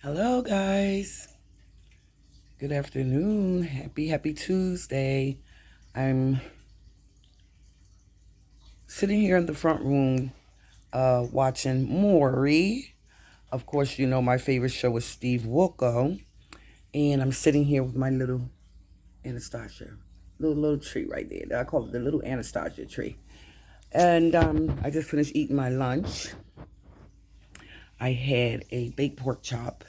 Hello, guys. Good afternoon. Happy Tuesday. I'm sitting here in the front room watching Maury. Of course, you know my favorite show is Steve Wilco. And I'm sitting here with my little Anastasia. Little tree right there. I call it the little Anastasia tree. And I just finished eating my lunch. I had a baked pork chop.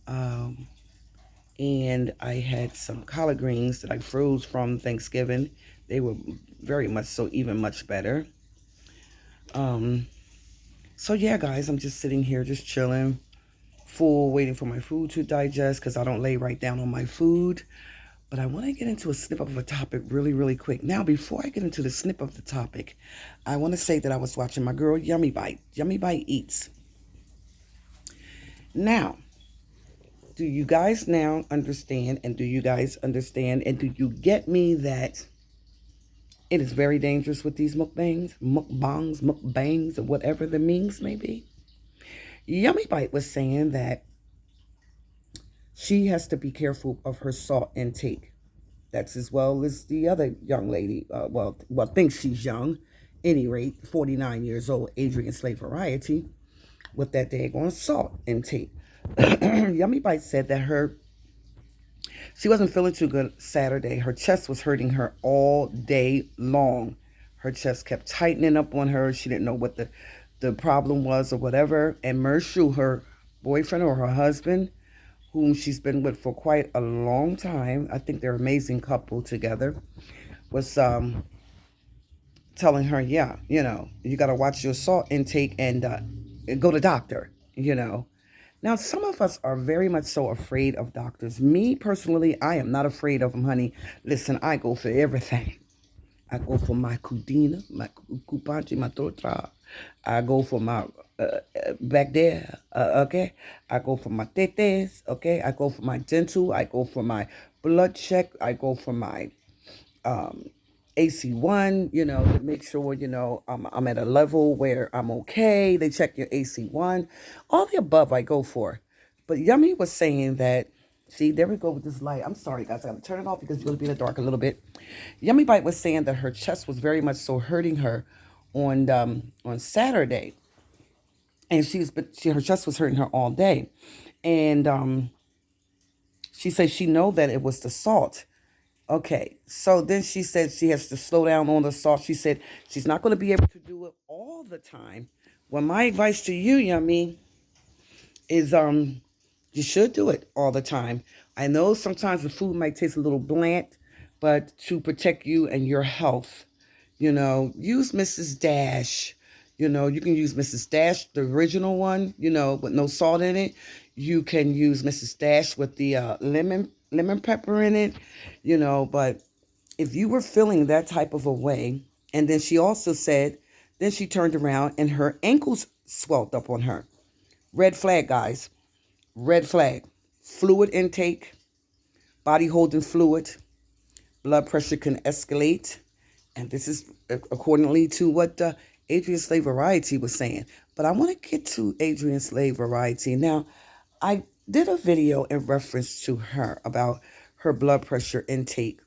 Um, and I had some collard greens that I froze from Thanksgiving. They were very much so, even much better. Um, so yeah, guys, I'm just sitting here, just chilling, full, waiting for my food to digest because I don't lay right down on my food. But I want to get into a snip of a topic really quick. Now, before I get into the snip of the topic, I want to say that I was watching my girl Yummy Bite. Yummy Bite Eats. Now, do you guys now understand, and do you guys understand, and do you get me that it is very dangerous with these mukbangs, or whatever the means may be? Yummy Bite was saying that she has to be careful of her salt intake. That's as well as the other young lady, thinks she's young, any rate, 49 years old, Adrienne Slave Variety, with that daggone salt intake. Yummy Bite said that she wasn't feeling too good Saturday. Her chest was hurting her all day long. Her chest kept tightening up on her. She didn't know what the problem was or whatever. And Mershu, her boyfriend or her husband, whom she's been with for quite a long time, I think they're an amazing couple together, was telling her, yeah, you got to watch your salt intake and go to doctor. Now, some of us are very much so afraid of doctors. Me, personally, I am not afraid of them, honey. Listen, I go for everything. I go for my kudina, my kupanchi, my totra. I go for my back there, okay? I go for my tetes, okay? I go for my dental. I go for my blood check. I go for my AC1, to make sure, I'm at a level where I'm okay. They check your AC1. All the above I go for. But Yummy was saying that, see, there we go with this light. I'm sorry, guys. I got to turn it off because you're going to be in the dark a little bit. Yummy Bite was saying that her chest was very much so hurting her on Saturday. And her chest was hurting her all day. And she said she know that it was the salt. Okay, so then she said she has to slow down on the salt. She said she's not going to be able to do it all the time. Well, my advice to you, Yummy, is you should do it all the time. I know sometimes the food might taste a little bland, but to protect you and your health, use Mrs. Dash. You can use Mrs. Dash, the original one, with no salt in it. You can use Mrs. Dash with the lemon pepper in it, but if you were feeling that type of a way, and then she also said, then she turned around and her ankles swelled up on her. Red flag, guys. Red flag. Fluid intake, body holding fluid, blood pressure can escalate. And this is accordingly to what Adrienne Slave Variety was saying. But I want to get to Adrienne Slave Variety. Now, I did a video in reference to her about her blood pressure intake.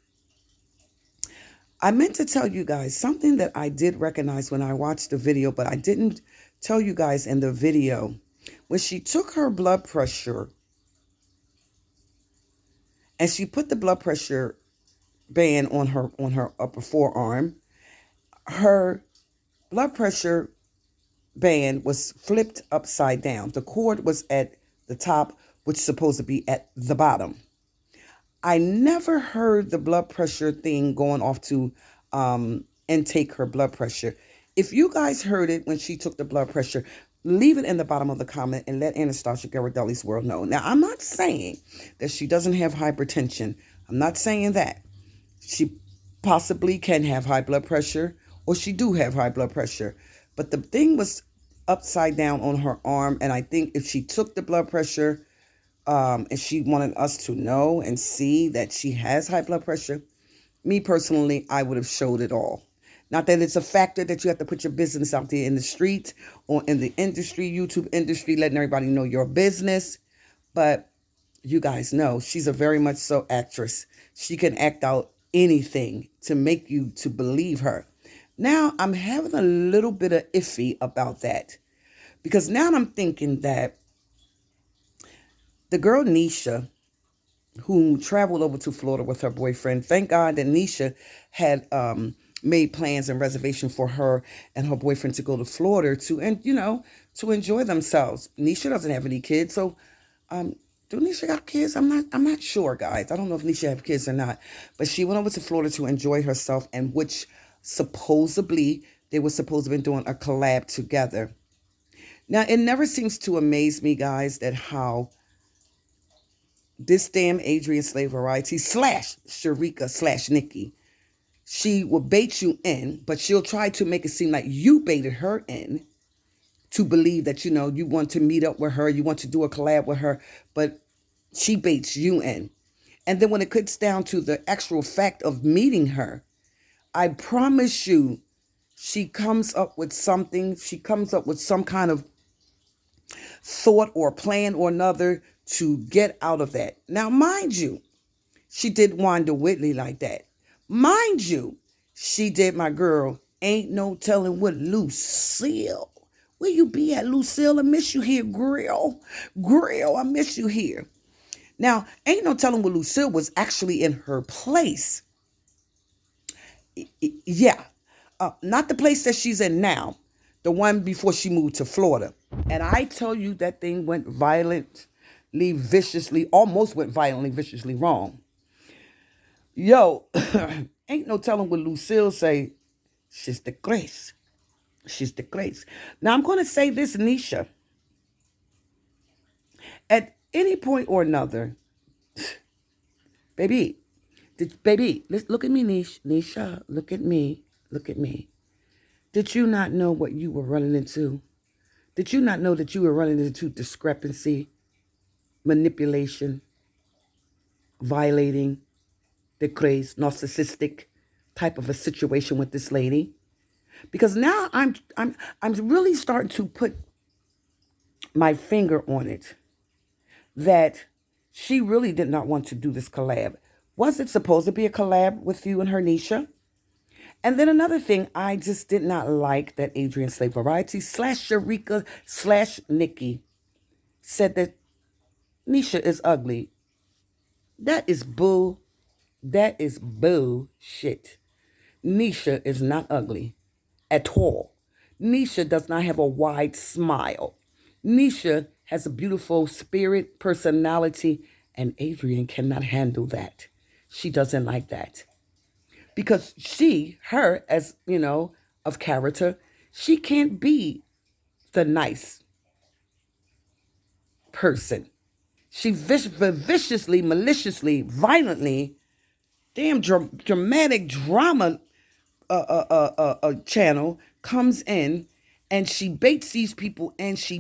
I meant to tell you guys something that I did recognize when I watched the video, but I didn't tell you guys in the video. When she took her blood pressure and she put the blood pressure band on her upper forearm, her blood pressure band was flipped upside down. The cord was at the top, which is supposed to be at the bottom. I never heard the blood pressure thing going off to intake her blood pressure. If you guys heard it when she took the blood pressure, leave it in the bottom of the comment and let Anastasia GHIRADELLI'S world know. Now, I'm not saying that she doesn't have hypertension. I'm not saying that. She possibly can have high blood pressure, or she do have high blood pressure. But the thing was upside down on her arm, and I think if she took the blood pressure, and she wanted us to know and see that she has high blood pressure, me personally, I would have showed it all. Not that it's a factor that you have to put your business out there in the street or in the industry, YouTube industry, letting everybody know your business. But you guys know she's a very much so actress. She can act out anything to make you to believe her. Now I'm having a little bit of iffy about that because now I'm thinking that the girl Nisha, who traveled over to Florida with her boyfriend. Thank God that Nisha had made plans and reservation for her and her boyfriend to go to Florida to, and to enjoy themselves. Nisha doesn't have any kids, so do Nisha got kids? I'm not sure, guys. I don't know if Nisha have kids or not, but she went over to Florida to enjoy herself, and which supposedly they were supposed to be doing a collab together. Now, it never seems to amaze me, guys, that how this damn Adrienne Slave Variety slash Sharika slash Nikki, she will bait you in, but she'll try to make it seem like you baited her in to believe that, you want to meet up with her, you want to do a collab with her, but she baits you in. And then when it comes down to the actual fact of meeting her, I promise you, she comes up with something. She comes up with some kind of thought or plan or another to get out of that. Now, mind you, she did Wanda Whitley like that. Mind you, she did my girl, Ain't No Telling What, Lucille. Where you be at, Lucille? I miss you here, Grill. Grill, I miss you here. Now, Ain't No Telling What Lucille was actually in her place. Yeah. Not the place that she's in now. The one before she moved to Florida. And I tell you, that thing went violently, viciously, almost went violently, viciously wrong. Yo, ain't no telling what Lucille say. She's the grace. She's the grace. Now, I'm going to say this, Nisha. At any point or another, baby, look at me, Nisha, look at me, look at me. Did you not know what you were running into? Did you not know that you were running into discrepancy, manipulation, violating the craze, narcissistic type of a situation with this lady? Because now I'm really starting to put my finger on it that she really did not want to do this collab. Was it supposed to be a collab with you and her, Nisha? And then another thing, I just did not like that Adrienne Slave Variety slash Sharika slash Nikki said that Nisha is ugly. That is bull. That is bullshit. Nisha is not ugly at all. Nisha does not have a wide smile. Nisha has a beautiful spirit, personality, and Adrienne cannot handle that. She doesn't like that. Because her, as of character, she can't be the nice person. She viciously, maliciously, violently, damn dramatic drama channel comes in, and she baits these people, and she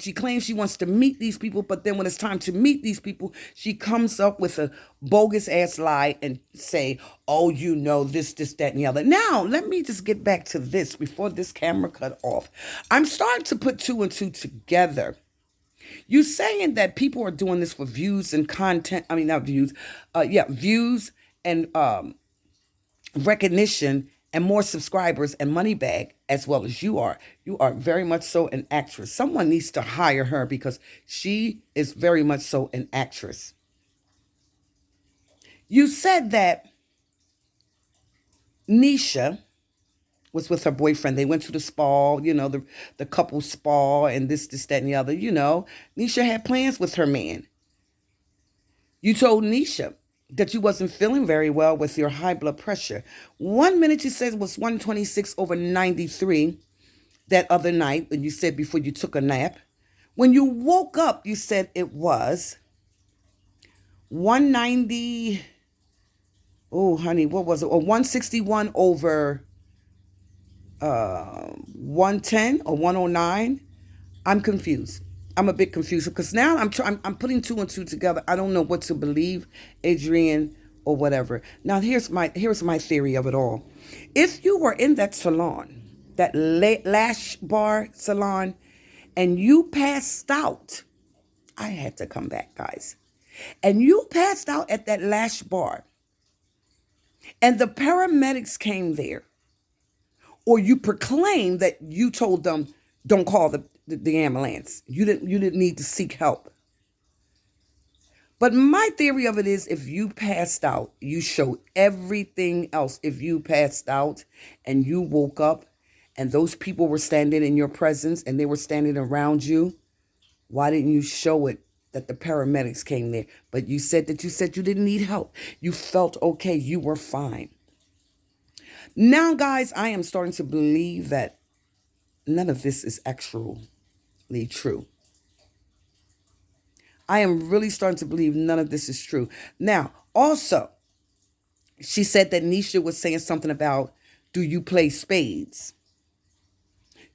she claims she wants to meet these people, but then when it's time to meet these people, she comes up with a bogus ass lie and say, oh, this, that, and the other. Now, let me just get back to this before this camera cut off. I'm starting to put two and two together. You saying that people are doing this for views and content, I mean, not views, views and recognition and more subscribers and money bag, as well as you are. You are very much so an actress. Someone needs to hire her because she is very much so an actress. You said that Nisha was with her boyfriend. They went to the spa, the couple spa and this, that, and the other. Nisha had plans with her man. You told Nisha that you wasn't feeling very well with your high blood pressure. 1 minute you said it was 126/93 that other night, and you said before you took a nap. When you woke up, you said it was 190. Oh, honey, what was it? Or 161/110 or 109. I'm confused. I'm a bit confused because now I'm putting two and two together. I don't know what to believe, Adrienne, or whatever. Now here's my theory of it all. If you were in that salon, that lash bar salon, and you passed out, I had to come back, guys. And you passed out at that lash bar, and the paramedics came there, or you proclaimed that you told them, don't call the ambulance. You didn't need to seek help. But my theory of it is, if you passed out, you showed everything else. If you passed out and you woke up and those people were standing in your presence and they were standing around you, why didn't you show it that the paramedics came there? But you said you didn't need help. You felt okay. You were fine. Now, guys, I am starting to believe that none of this is actually true. I am really starting to believe none of this is true. Now, also, she said that Nisha was saying something about, do you play spades?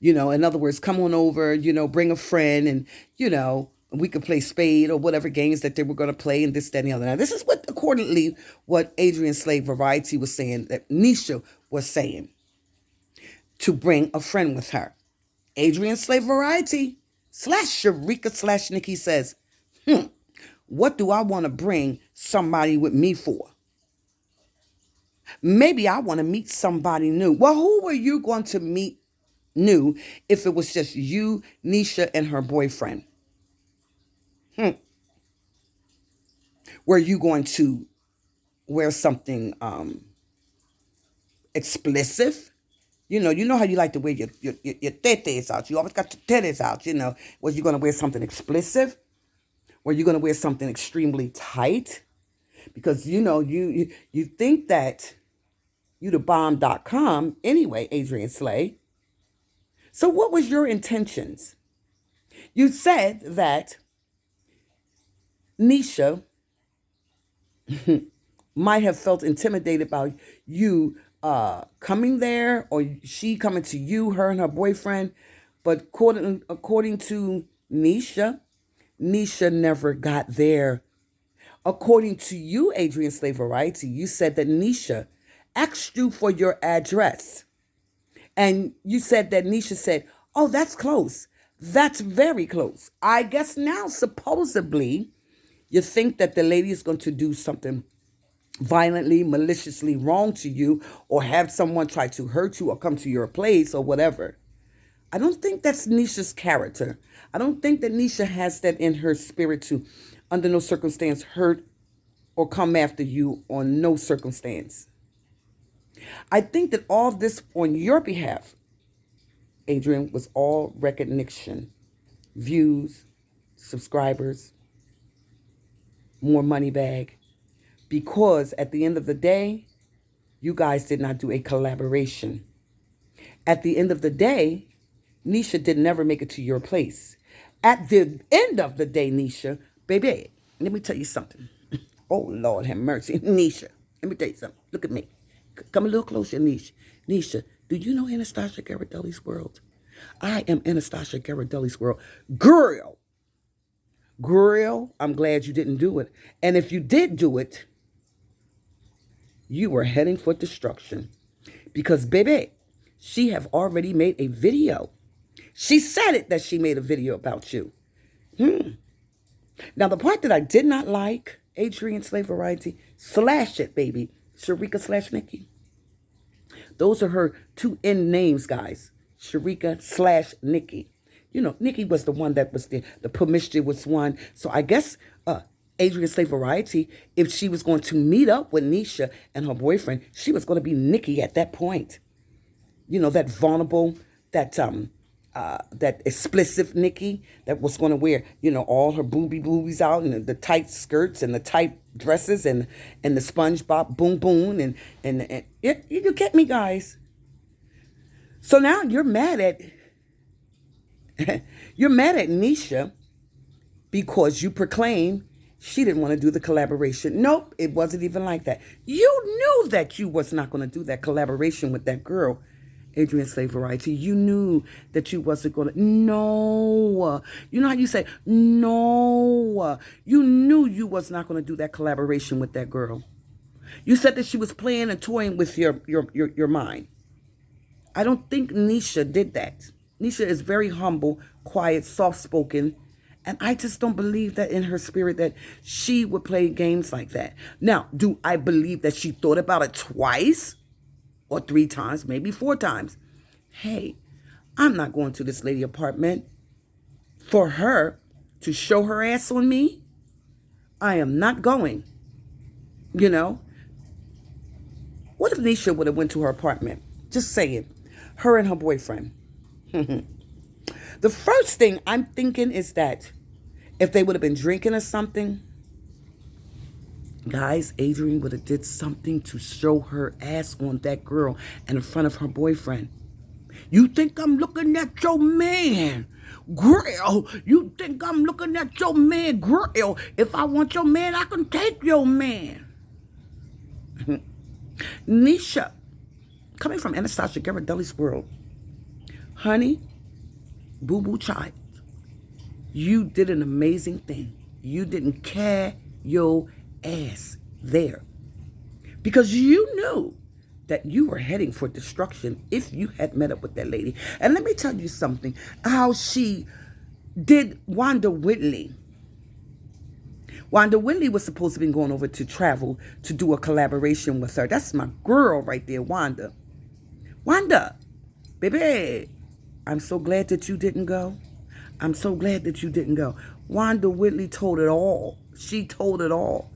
In other words, come on over, bring a friend, and, we could play spade or whatever games that they were going to play, and this, that, and the other. Now, this is what Adrienne Slade Variety was saying, that Nisha was saying, to bring a friend with her. Adrienne Slade Variety / Sharika / Nikki says, what do I want to bring somebody with me for? Maybe I want to meet somebody new. Well, who were you going to meet new if it was just you, Nisha, and her boyfriend? Were you going to wear something explicit? You know how you like to wear your tetes out. You always got your tetes out, Was you going to wear something explicit? Were you going to wear something extremely tight? Because, you think that you the bomb.com anyway, Adrienne Slade. So what was your intentions? You said that Nisha might have felt intimidated by you coming there, or she coming to you, her and her boyfriend. But according to Nisha never got there. According to you, Adrienne Slade Variety, you said that Nisha asked you for your address. And you said that Nisha said, oh, that's close. That's very close. I guess now, supposedly, you think that the lady is going to do something violently, maliciously wrong to you, or have someone try to hurt you or come to your place or whatever. I don't think that's Nisha's character. I don't think that Nisha has that in her spirit to, under no circumstance, hurt or come after you on no circumstance. I think that all this on your behalf, Adrienne, was all recognition, views, subscribers, more money bag. Because at the end of the day, you guys did not do a collaboration. At the end of the day, Nisha did never make it to your place. At the end of the day, Nisha, baby, let me tell you something. Oh, Lord have mercy. Nisha, let me tell you something. Look at me. Come a little closer, Nisha. Nisha, do you know Anastasia GHIRADELLI'S world? I am Anastasia GHIRADELLI'S world. Girl, I'm glad you didn't do it. And if you did do it, you were heading for destruction. Because, baby, she have already made a video. She said it that she made a video about you. Now, the part that I did not like, Adrienne Slade Variety, slash it, baby. Sharika / Nikki. Those are her two end names, guys. Sharika / Nikki. Nikki was the one that was the promiscuous one. So I guess Adrienne Slade Variety, if she was going to meet up with Nisha and her boyfriend, she was going to be Nikki at that point. That vulnerable, that explicit Nikki that was going to wear, all her boobies out, and the tight skirts and the tight dresses and the SpongeBob boom boom and you get me, guys. So now you're mad at Nisha because you proclaim she didn't want to do the collaboration. Nope, it wasn't even like that. You knew that you was not going to do that collaboration with that girl, Adrienne Slade Variety. You knew that you wasn't going to. No. You know how you say, no. You knew you was not going to do that collaboration with that girl. You said that she was playing and toying with your mind. I don't think Nisha did that. Nisha is very humble, quiet, soft-spoken, and I just don't believe that in her spirit that she would play games like that. Now, do I believe that she thought about it twice or 3 times, maybe 4 times? Hey, I'm not going to this lady apartment for her to show her ass on me. I am not going. You know? What if Nisha would have went to her apartment? Just saying. Her and her boyfriend. The first thing I'm thinking is that if they would have been drinking or something, guys, Adrienne would have did something to show her ass on that girl in front of her boyfriend. You think I'm looking at your man? Girl, you think I'm looking at your man? Girl, if I want your man, I can take your man. Nisha, coming from Anastasia GHIRADELLI'S world, honey, boo-boo child, you did an amazing thing. You didn't care your ass there because you knew that you were heading for destruction if you had met up with that lady. And let me tell you something, how she did Wanda Whitley. Wanda Whitley was supposed to be going over to travel to do a collaboration with her. That's my girl right there, Wanda. Wanda, baby, I'm so glad that you didn't go. I'm so glad that you didn't go. Wanda Whitley told it all. She told it all.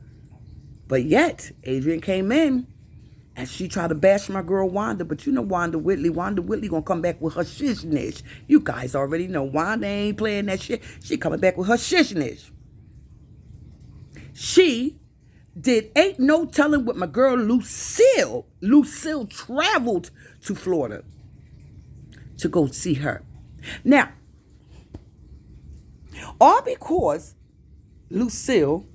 But yet, Adrienne came in and she tried to bash my girl Wanda. But you know Wanda Whitley gonna come back with her shishnish. You guys already know Wanda ain't playing that shit. She coming back with her shishnish. She ain't no telling what my girl Lucille. Lucille traveled to Florida to go see her. Now, all because Lucille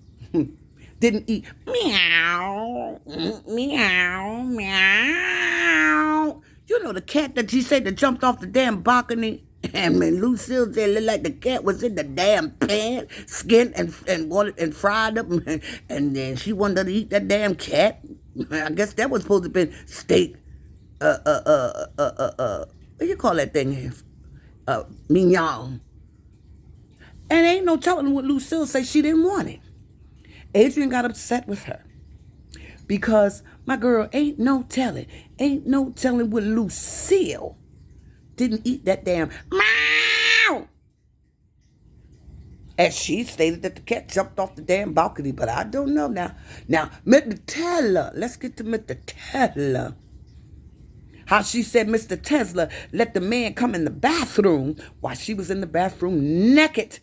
didn't eat meow, meow, meow. You know the cat that you said that jumped off the damn balcony? And when Lucille said it looked like the cat was in the damn pan, skinned and fried up, and then she wanted to eat that damn cat. I guess that was supposed to be steak. What do you call that thing? Mignon. And ain't no telling what Lucille said she didn't want it. Adrienne got upset with her because my girl ain't no telling what Lucille didn't eat that damn meow. As she stated that the cat jumped off the damn balcony, but I don't know now. Now, Mr. Teller, let's get to Mr. Teller. How she said Mr. Tesla let the man come in the bathroom while she was in the bathroom naked.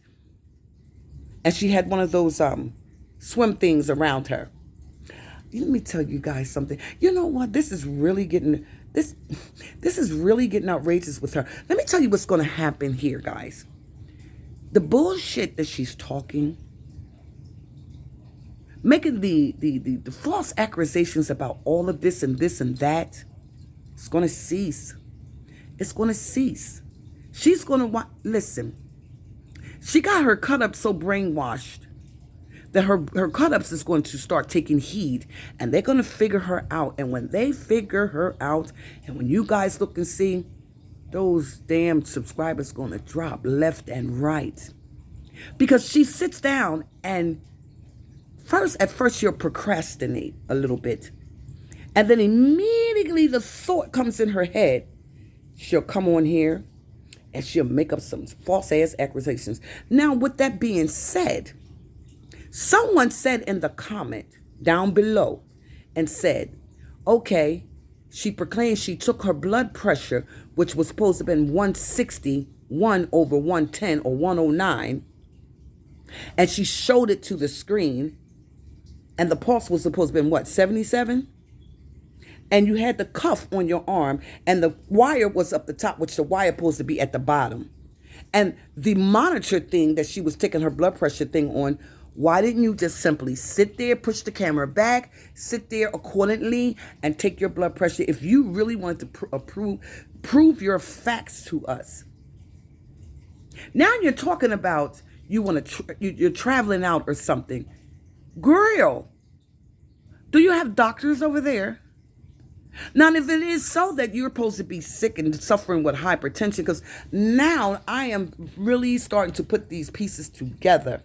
And she had one of those swim things around her. Let me tell you guys something. You know what? This is really getting outrageous with her. Let me tell you what's going to happen here, guys. The bullshit that she's talking, making the false accusations about all of this and that, it's going to cease. It's going to cease. She's going to listen. She got her cut-ups so brainwashed that her cut-ups is going to start taking heed, and they're going to figure her out. And when they figure her out, and when you guys look and see, those damn subscribers going to drop left and right. Because she sits down and at first she'll procrastinate a little bit. And then immediately the thought comes in her head. She'll come on here and she'll make up some false-ass accusations. Now, with that being said, someone said in the comment down below and said, okay, she proclaimed she took her blood pressure, which was supposed to have been 161 over 110 or 109, and she showed it to the screen, and the pulse was supposed to have been, what, 77? And you had the cuff on your arm, and the wire was up the top, which the wire supposed to be at the bottom. And the monitor thing that she was taking her blood pressure thing on, why didn't you just simply sit there, push the camera back, sit there accordingly, and take your blood pressure if you really wanted to prove your facts to us? Now you're talking about you're traveling out or something. Girl, Do you have doctors over there? Now, if it is so that you're supposed to be sick and suffering with hypertension, because now I am really starting to put these pieces together.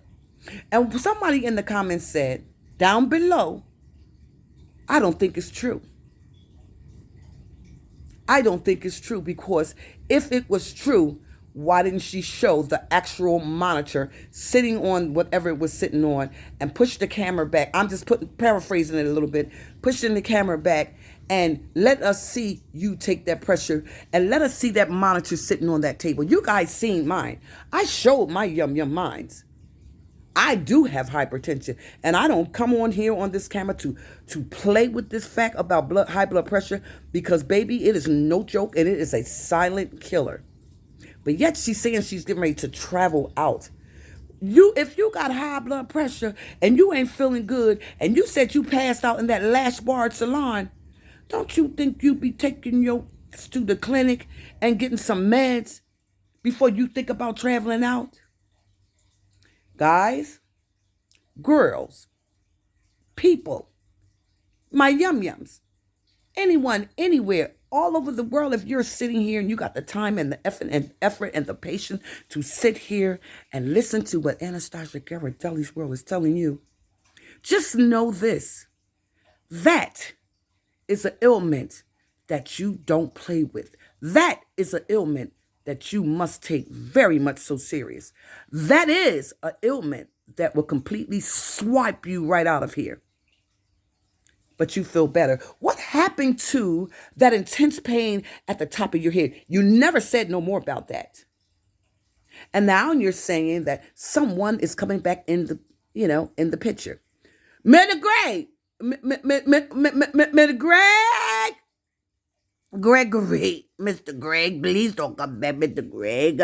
And somebody in the comments said, down below, I don't think it's true. I don't think it's true, because if it was true, why didn't she show the actual monitor sitting on whatever it was sitting on and push the camera back? I'm just paraphrasing it a little bit, pushing the camera back and let us see you take that pressure and let us see that monitor sitting on that table. You guys seen mine. I showed my yum minds. I do have hypertension, and I don't come on here on this camera to play with this fact about high blood pressure, because baby, it is no joke and it is a silent killer. But yet she's saying she's getting ready to travel out. If you got high blood pressure and you ain't feeling good and you said you passed out in that lash bar salon, don't you think you be taking your ass to the clinic and getting some meds before you think about traveling out? Guys, girls, people, my yums, anyone, anywhere, all over the world, if you're sitting here and you got the time and the effort and the patience to sit here and listen to what Anastasia GHIRADELLI'S world is telling you, just know this. That is an ailment that you don't play with. That is an ailment that you must take very much so serious. That is an ailment that will completely swipe you right out of here. But you feel better. What happened to that intense pain at the top of your head? You never said no more about that. And now you're saying that someone is coming back in the, in the picture. Mr. Greg, Mr. Greg, Gregory, Mr. Greg, please don't come back, Mr. Greg.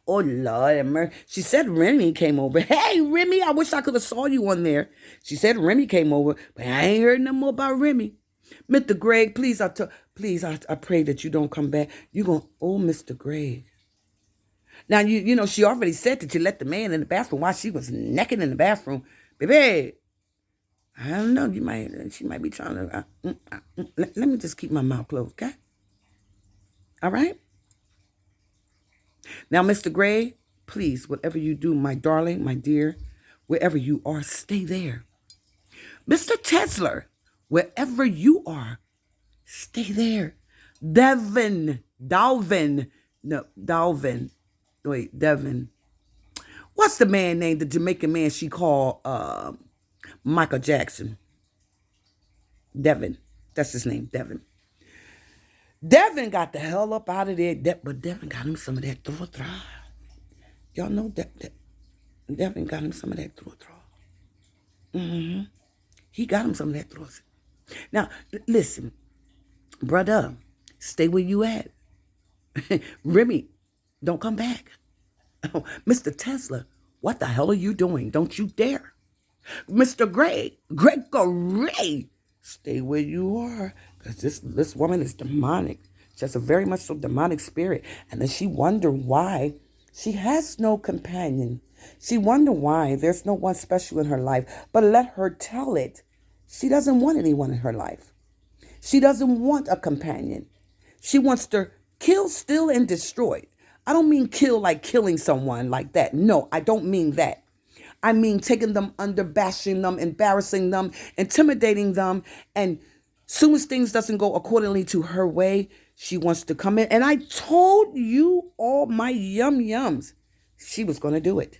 Oh, Lord. She said Remy came over. Hey, Remy, I wish I could have saw you on there. She said Remy came over, but I ain't heard no more about Remy. Mr. Greg, please, I pray that you don't come back. You going, oh, Mr. Greg. Now, she already said that you let the man in the bathroom while she was naked in the bathroom. Baby, I don't know. She might be trying to, let me just keep my mouth closed, okay? All right? Now, Mr. Gray, please, whatever you do, my darling, my dear, wherever you are, stay there. Mr. Tesla, wherever you are, stay there. Devin. What's the man named, the Jamaican man she called Michael Jackson? Devin. That's his name, Devin. Devin got the hell up out of there, but Devin got him some of that throw. Y'all know that Devin got him some of that throw. He got him some of that throw. Now, listen, brother, stay where you at. Remy, don't come back. Mr. Tesla, what the hell are you doing? Don't you dare. Mr. Gregory, stay where you are, because this woman is demonic. She has a very much so demonic spirit. And then she wonder why she has no companion. She wonder why there's no one special in her life. But let her tell it. She doesn't want anyone in her life. She doesn't want a companion. She wants to kill, steal, and destroy. I don't mean kill like killing someone like that. No, I don't mean that. I mean taking them under, bashing them, embarrassing them, intimidating them. And soon as things doesn't go accordingly to her way, she wants to come in. And I told you all my yums, she was going to do it.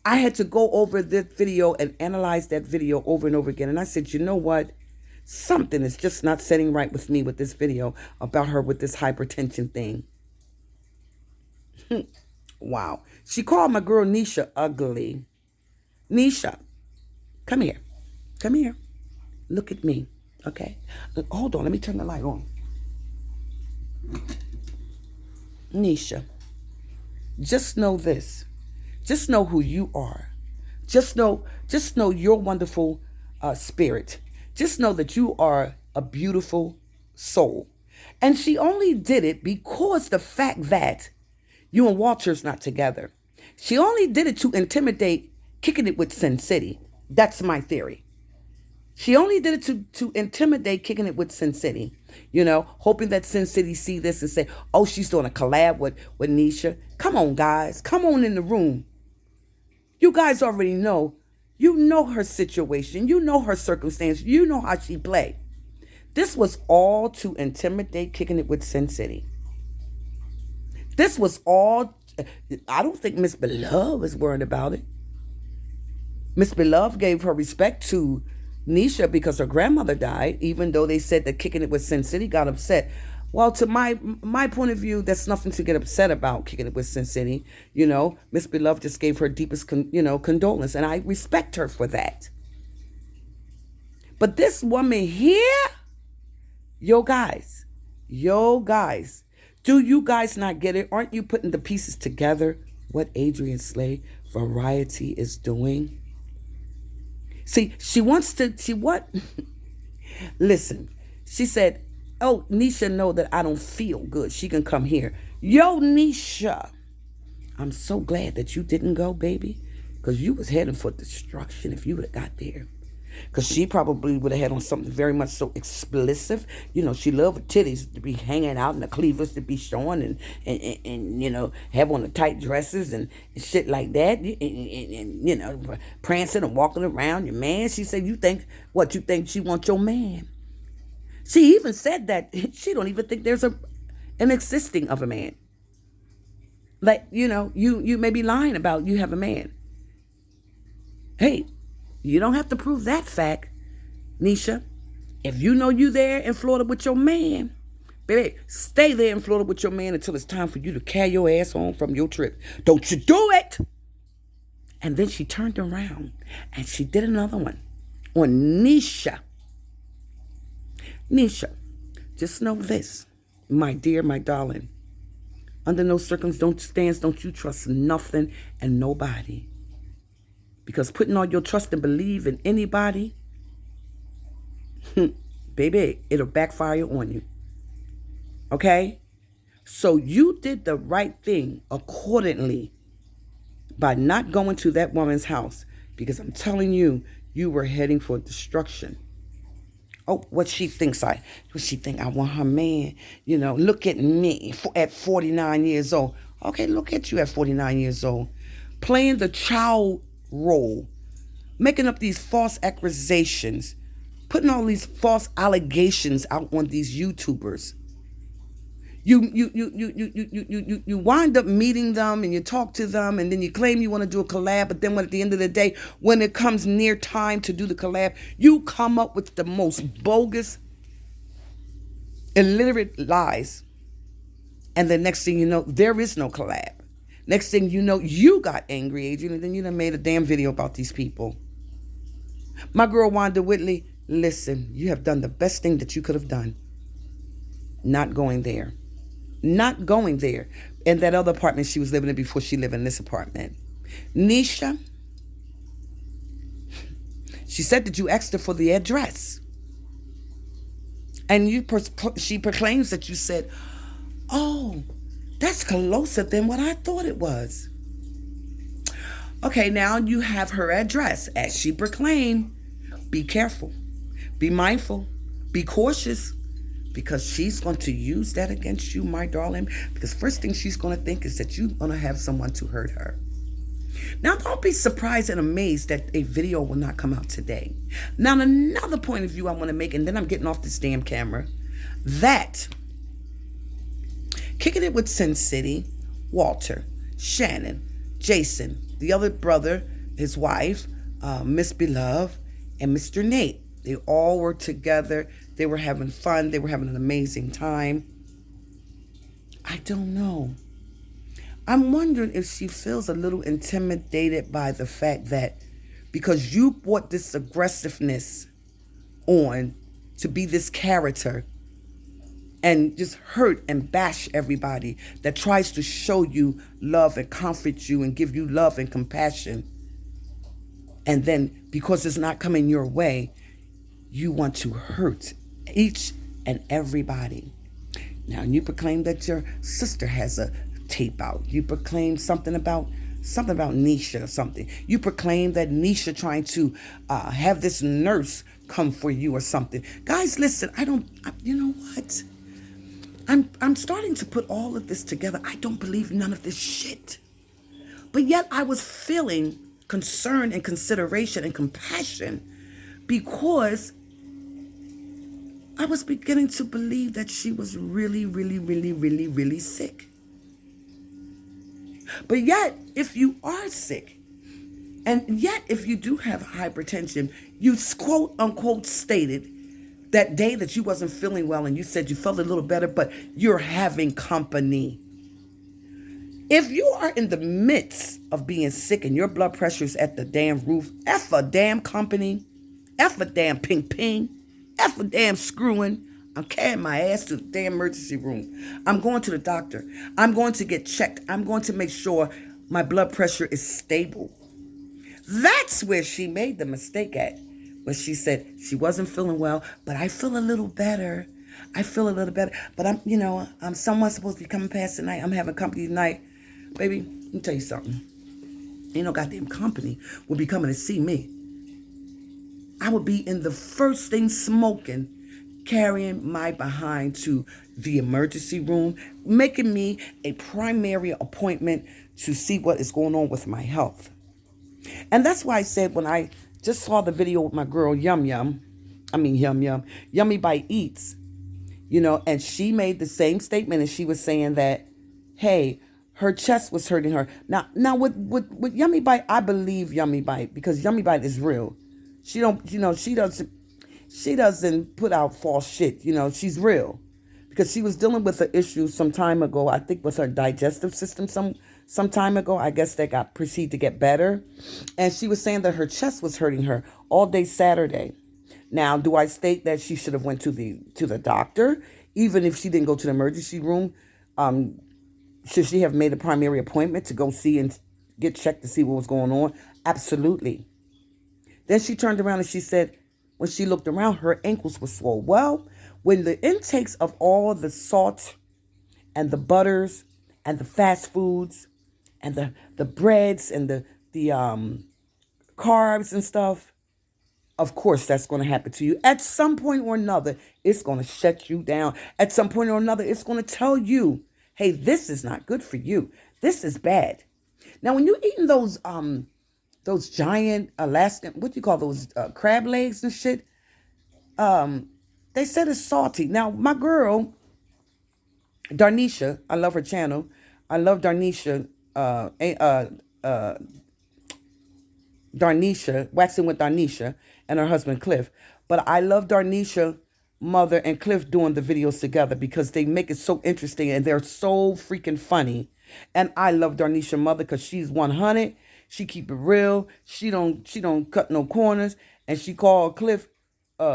I had to go over this video and analyze that video over and over again. And I said, you know what? Something is just not setting right with me with this video about her with this hypertension thing. Wow. She called my girl Nisha ugly. Nisha, come here. Come here. Look at me. Okay? Hold on. Let me turn the light on. Nisha, just know this. Just know who you are. Just know your wonderful spirit. Just know that you are a beautiful soul. And she only did it because the fact that you and Walter's not together. She only did it to intimidate, kicking it with Sin City. That's my theory. She only did it to intimidate, kicking it with Sin City, hoping that Sin City see this and say, oh, she's doing a collab with Nisha. Come on, guys. Come on in the room. You guys already know. You know her situation. You know her circumstance. You know how she play. This was all to intimidate, kicking it with Sin City. This was all. I don't think Miss Beloved is worried about it. Miss Beloved gave her respect to Nisha because her grandmother died, even though they said that kicking it with Sin City got upset. Well, to my point of view, that's nothing to get upset about, kicking it with Sin City. Miss Beloved just gave her deepest, condolence, and I respect her for that. But this woman here, yo guys, do you guys not get it? Aren't you putting the pieces together? What Adrienne Slay Variety is doing? See, she what? Listen, she said, oh, Nisha know that I don't feel good. She can come here. Yo, Nisha, I'm so glad that you didn't go, baby, because you was heading for destruction if you would have got there. Because she probably would have had on something very much so explicit. She loved her titties to be hanging out and the cleavage to be showing and have on the tight dresses and shit like that. And prancing and walking around your man. She said, you think she wants your man? She even said that she don't even think there's an existing of a man. Like, you may be lying about you have a man. Hey, you don't have to prove that fact, Nisha. If you know you there in Florida with your man, baby, stay there in Florida with your man until it's time for you to carry your ass home from your trip. Don't you do it! And then she turned around and she did another one on Nisha. Nisha, just know this, my dear, my darling. Under no circumstances don't you trust nothing and nobody. Because putting all your trust and believe in anybody, baby, it'll backfire on you. Okay? So you did the right thing accordingly by not going to that woman's house. Because I'm telling you, you were heading for destruction. Oh, what she think I want her man. Look at me at 49 years old. Okay, look at you at 49 years old. Playing the child role, making up these false accusations, putting all these false allegations out on these YouTubers. You wind up meeting them and you talk to them and then you claim you want to do a collab, but then at the end of the day, when it comes near time to do the collab, you come up with the most bogus, illiterate lies. And the next thing you know, there is no collab. Next thing you know, you got angry, Adrienne, and then you done made a damn video about these people. My girl Wanda Whitley, listen, you have done the best thing that you could have done. Not going there. Not going there. In that other apartment she was living in before she lived in this apartment. Nisha, she said that you asked her for the address. And she proclaims that you said, oh, that's closer than what I thought it was. Okay, now you have her address. As she proclaimed, be careful, be mindful, be cautious, because she's going to use that against you, my darling. Because first thing she's going to think is that you're going to have someone to hurt her. Now, don't be surprised and amazed that a video will not come out today. Now, another point of view I want to make, and then I'm getting off this damn camera, that kicking it with Sin City, Walter, Shannon, Jason, the other brother, his wife, Miss Beloved, and Mr. Nate. They all were together. They were having fun. They were having an amazing time. I don't know. I'm wondering if she feels a little intimidated by the fact that because you brought this aggressiveness on to be this character and just hurt and bash everybody that tries to show you love and comfort you and give you love and compassion. And then because it's not coming your way, you want to hurt each and everybody. Now, you proclaim that your sister has a tape out. You proclaim something about something about Nisha or something. You proclaim that Nisha trying to have this nurse come for you or something. Guys, listen, you know what? I'm starting to put all of this together. I don't believe none of this shit. But yet I was feeling concern and consideration and compassion because I was beginning to believe that she was really, really, really, really, really sick. But yet, if you are sick, and yet if you do have hypertension, you quote unquote stated that day that you wasn't feeling well and you said you felt a little better, but you're having company. If you are in the midst of being sick and your blood pressure is at the damn roof, F a damn company, F a damn ping ping, F a damn screwing, I'm carrying my ass to the damn emergency room. I'm going to the doctor. I'm going to get checked. I'm going to make sure my blood pressure is stable. That's where she made the mistake at. When she said she wasn't feeling well, but I feel a little better. I feel a little better. But I'm someone supposed to be coming past tonight. I'm having company tonight. Baby, let me tell you something. Ain't no goddamn company will be coming to see me. I would be in the first thing smoking, carrying my behind to the emergency room, making me a primary appointment to see what is going on with my health. And that's why I said when I just saw the video with my girl Yummy Bite Eats, and she made the same statement, and she was saying that, hey, her chest was hurting her. Now with Yummy Bite, I believe Yummy Bite because Yummy Bite is real. She doesn't put out false shit. She's real because she was dealing with an issue some time ago. I think with her digestive system some time ago. I guess that got proceeded to get better, and she was saying that her chest was hurting her all day Saturday. Now, do I state that she should have went to the doctor, even if she didn't go to the emergency room? Should she have made a primary appointment to go see and get checked to see what was going on? Absolutely. Then she turned around and she said, when she looked around, her ankles were swollen. Well, when the intakes of all the salt and the butters and the fast foods and the breads and the carbs and stuff, of course that's going to happen to you. At some point or another, it's going to shut you down. At some point or another, it's going to tell you, hey, this is not good for you. This is bad. Now, when you're eating those giant Alaskan, what do you call those, crab legs and shit, they said it's salty. Now, my girl, Darnisha, I love her channel. I love Darnisha, Waxing with Darnisha, and her husband Cliff. But I love Darnisha, mother, and Cliff doing the videos together because they make it so interesting and they're so freaking funny. And I love Darnisha, mother, because she's 100. She keep it real. She don't cut no corners. And she called Cliff, she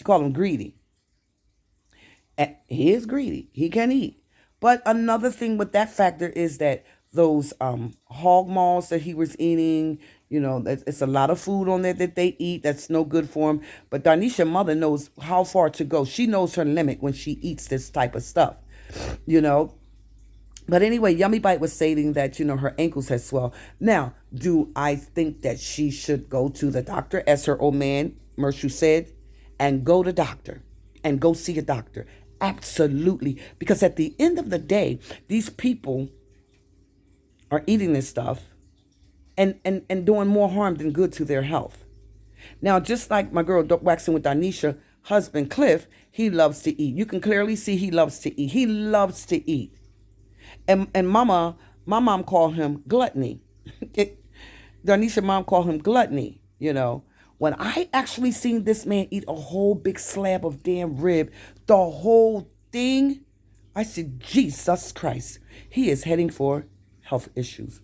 called him greedy. And he is greedy. He can eat. But another thing with that factor is that those hog maws that he was eating, it's a lot of food on there that they eat that's no good for him. But Darnisha mother knows how far to go. She knows her limit when she eats this type of stuff, But anyway, Yummy Bite was stating that, her ankles had swelled. Now, do I think that she should go to the doctor, as her old man, Mershu, said, and go to doctor and go see a doctor? Absolutely. Because at the end of the day, these people are eating this stuff and doing more harm than good to their health. Now, just like my girl Waxing with Danisha, husband Cliff, he loves to eat. You can clearly see he loves to eat. He loves to eat. And my mom called him gluttony. Danisha mom called him gluttony, When I actually seen this man eat a whole big slab of damn rib, the whole thing, I said, Jesus Christ, he is heading for health issues.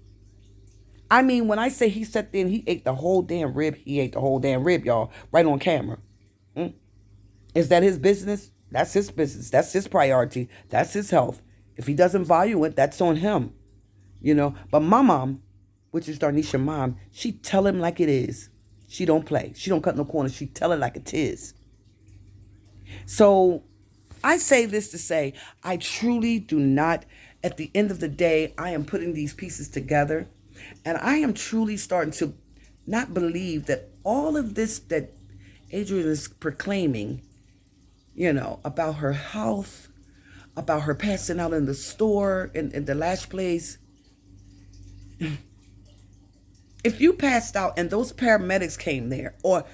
I mean, when I say he sat there and he ate the whole damn rib, he ate the whole damn rib, y'all, right on camera. Is that his business? That's his business. That's his priority. That's his health. If he doesn't value it, that's on him. But my mom, which is Darnisha mom, she tell him like it is. She don't play. She don't cut no corners. She tell it like it is. So I say this to say, I truly do not at the end of the day, I am putting these pieces together, and I am truly starting to not believe that all of this that Adrienne is proclaiming, about her health, about her passing out in the store, in the last place. If you passed out and those paramedics came there, or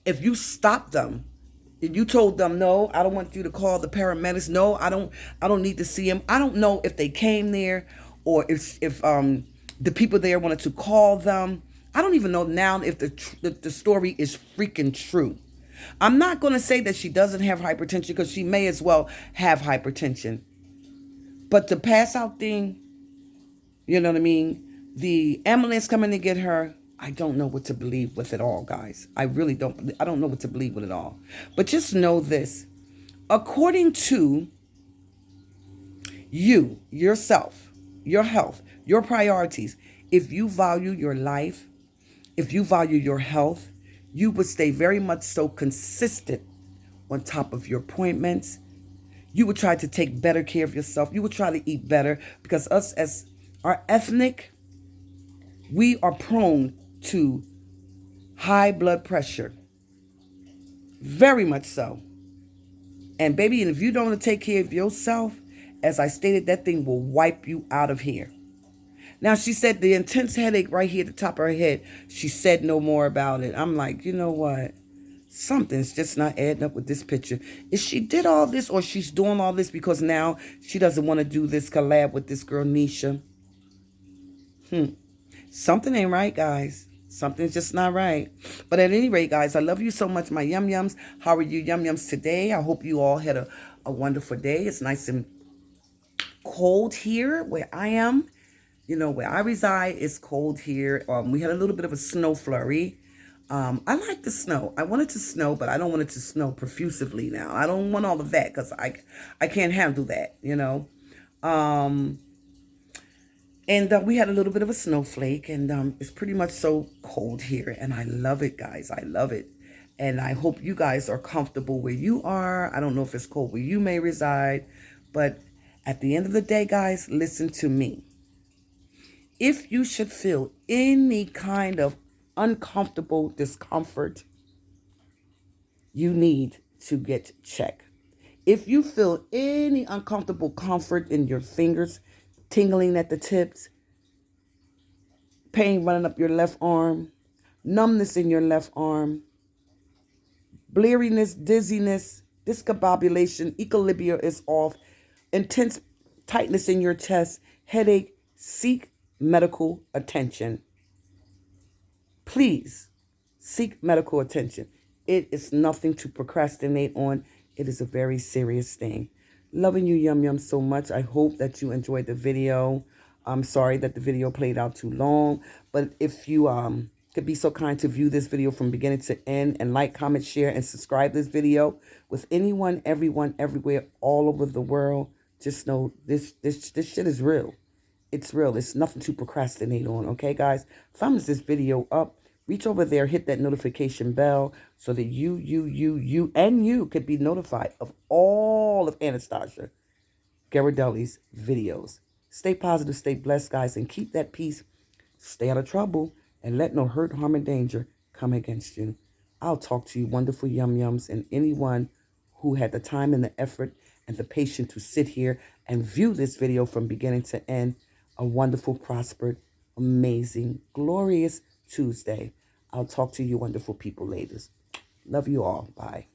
if you stopped them, and you told them, no, I don't want you to call the paramedics. No, I don't need to see them. I don't know if they came there, or if the people there wanted to call them. I don't even know now if the story is freaking true. I'm not going to say that she doesn't have hypertension, because she may as well have hypertension. But the pass out thing, you know what I mean? The ambulance coming to get her, I don't know what to believe with it all, guys. I really don't. I don't know what to believe with it all. But just know this. According to you, yourself, your health, your priorities, if you value your life, if you value your health, you would stay very much so consistent on top of your appointments. You would try to take better care of yourself. You would try to eat better, because us as our ethnic, we are prone to high blood pressure. Very much so. And baby, and if you don't take care of yourself, as I stated, that thing will wipe you out of here. Now, she said the intense headache right here at the top of her head, she said no more about it. I'm like, you know what? Something's just not adding up with this picture. Is she did all this, or she's doing all this because now she doesn't want to do this collab with this girl, Nisha? Something ain't right, guys. Something's just not right. But at any rate, guys, I love you so much, my yum-yums. How are you yum-yums today? I hope you all had a wonderful day. It's nice and cold here where I am. Where I reside, it's cold here. We had a little bit of a snow flurry. I like the snow. I want it to snow, but I don't want it to snow profusively now. I don't want all of that, because I can't handle that, And we had a little bit of a snowflake, and it's pretty much so cold here, and I love it, guys. I love it. And I hope you guys are comfortable where you are. I don't know if it's cold where you may reside, but at the end of the day, guys, listen to me. If you should feel any kind of uncomfortable discomfort, you need to get checked. If you feel any uncomfortable comfort in your fingers, tingling at the tips, pain running up your left arm, numbness in your left arm, bleariness, dizziness, discombobulation, equilibrium is off, intense tightness in your chest, headache, seek medical attention. Please seek medical attention. It is nothing to procrastinate on. It is a very serious thing. Loving you, Yum Yum, so much. I hope that you enjoyed the video. I'm sorry that the video played out too long, but if you could be so kind to view this video from beginning to end, and like, comment, share, and subscribe this video with anyone, everyone, everywhere, all over the world, just know this shit is real. It's real. It's nothing to procrastinate on. Okay, guys? Thumbs this video up. Reach over there, hit that notification bell so that you could be notified of all of Anastasia GHIRADELLI'S videos. Stay positive, stay blessed, guys, and keep that peace. Stay out of trouble, and let no hurt, harm, and danger come against you. I'll talk to you, wonderful yum-yums, and anyone who had the time and the effort and the patience to sit here and view this video from beginning to end. A wonderful, prospered, amazing, glorious Tuesday. I'll talk to you, wonderful people, ladies. Love you all. Bye.